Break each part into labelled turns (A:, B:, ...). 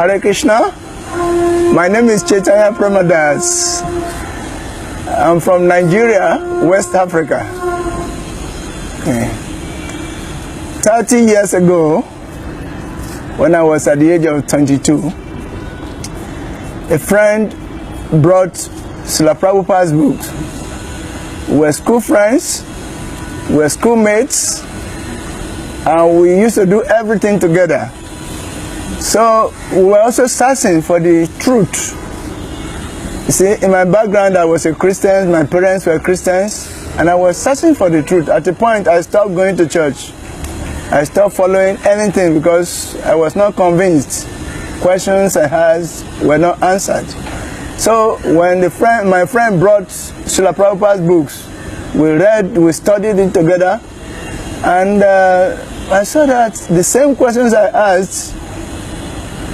A: Hare Krishna. My name is Chaitanya Pramadas. I'm from Nigeria, West Africa. Okay. 30 years ago, when I was at the age of 22, a friend brought Srila Prabhupada's books. We were school friends, we were schoolmates, and we used to do everything together. So we were also searching for the truth. You see, in my background, I was a Christian, my parents were Christians, and I was searching for the truth. At a point, I stopped going to church. I stopped following anything because I was not convinced. Questions I had were not answered. So when my friend brought Srila Prabhupada's books, we studied it together, and I saw that the same questions I asked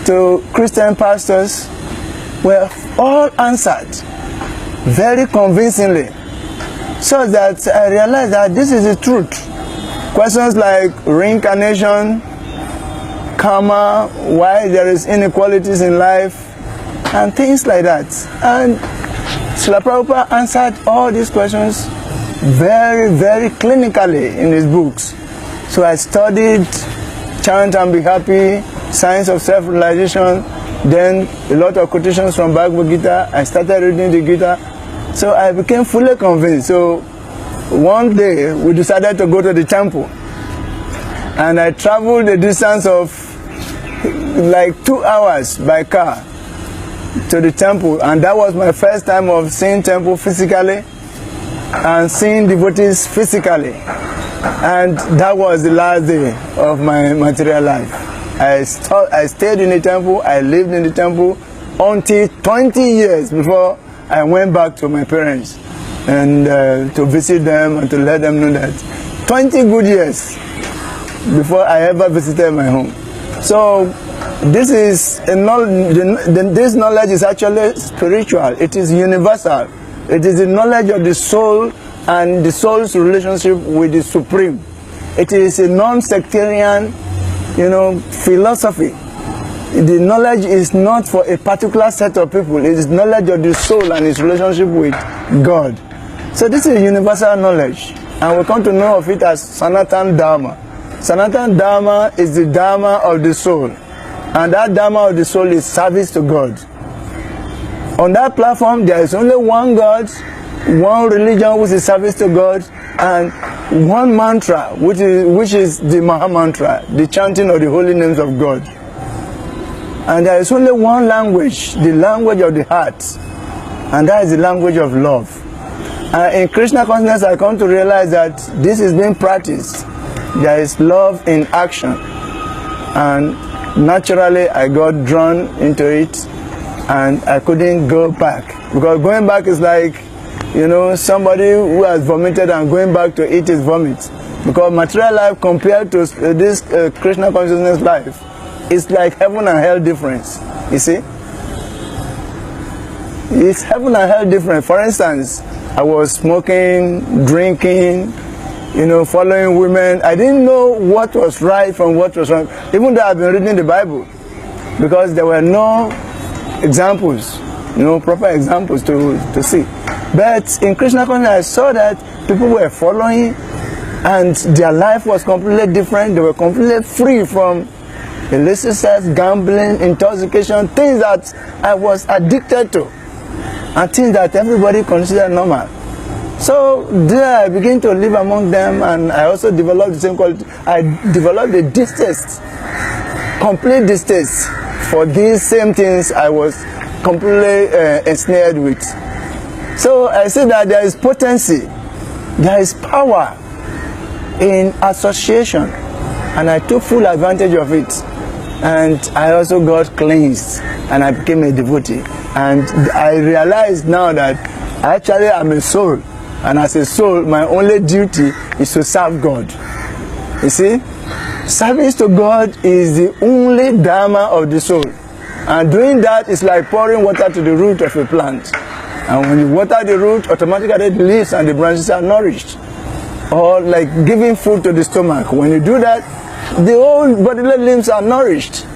A: to Christian pastors were all answered very convincingly, so that I realized that this is the truth. Questions like reincarnation, karma, why there is inequalities in life, and things like that. And Srila Prabhupada answered all these questions very, very clinically in his books. So I studied Chant and Be Happy, Science of Self-Realization, then a lot of quotations from Bhagavad Gita. I started reading the Gita. So I became fully convinced. So one day we decided to go to the temple. And I traveled a distance of like 2 hours by car to the temple. And that was my first time of seeing temple physically and seeing devotees physically. And that was the last day of my material life. I stayed in the temple, I lived in the temple until 20 years before I went back to my parents and to visit them and to let them know that 20 good years before I ever visited my home. So this is this knowledge is actually spiritual. It is universal. It is the knowledge of the soul and the soul's relationship with the Supreme. It is a non-sectarian, philosophy. The knowledge is not for a particular set of people. It is knowledge of the soul and its relationship with God. So this is universal knowledge, and we come to know of it as Sonatan Dharma. Sonatan Dharma is the Dharma of the soul, and that Dharma of the soul is service to God. On that platform, there is only one God, one religion which is service to God, and one mantra which is the Maha Mantra, the chanting of the holy names of God. And there is only one language, the language of the heart, and that is the language of love. In Krishna consciousness, I come to realize that this is being practiced. There is love in action, and naturally I got drawn into it, and I couldn't go back, because going back is like, somebody who has vomited and going back to eat his vomit. Because material life compared to this Krishna consciousness life is like heaven and hell difference. You see, it's heaven and hell different. For instance, I was smoking, drinking, following women. I didn't know what was right from what was wrong, even though I've been reading the Bible, because there were no examples, proper examples to see. But in Krishna consciousness, I saw that people were following, and their life was completely different. They were completely free from illicit sex, gambling, intoxication, things that I was addicted to, and things that everybody considered normal. So there I began to live among them, and I also developed the same quality. I developed a distaste, complete distaste for these same things I was completely ensnared with. So I see that there is potency, there is power in association, and I took full advantage of it. And I also got cleansed, and I became a devotee. And I realized now that actually I'm a soul, and as a soul, my only duty is to serve God. You see, service to God is the only dharma of the soul, and doing that is like pouring water to the root of a plant. And when you water the root, automatically the leaves and the branches are nourished. Or like giving food to the stomach. When you do that, the whole bodily limbs are nourished.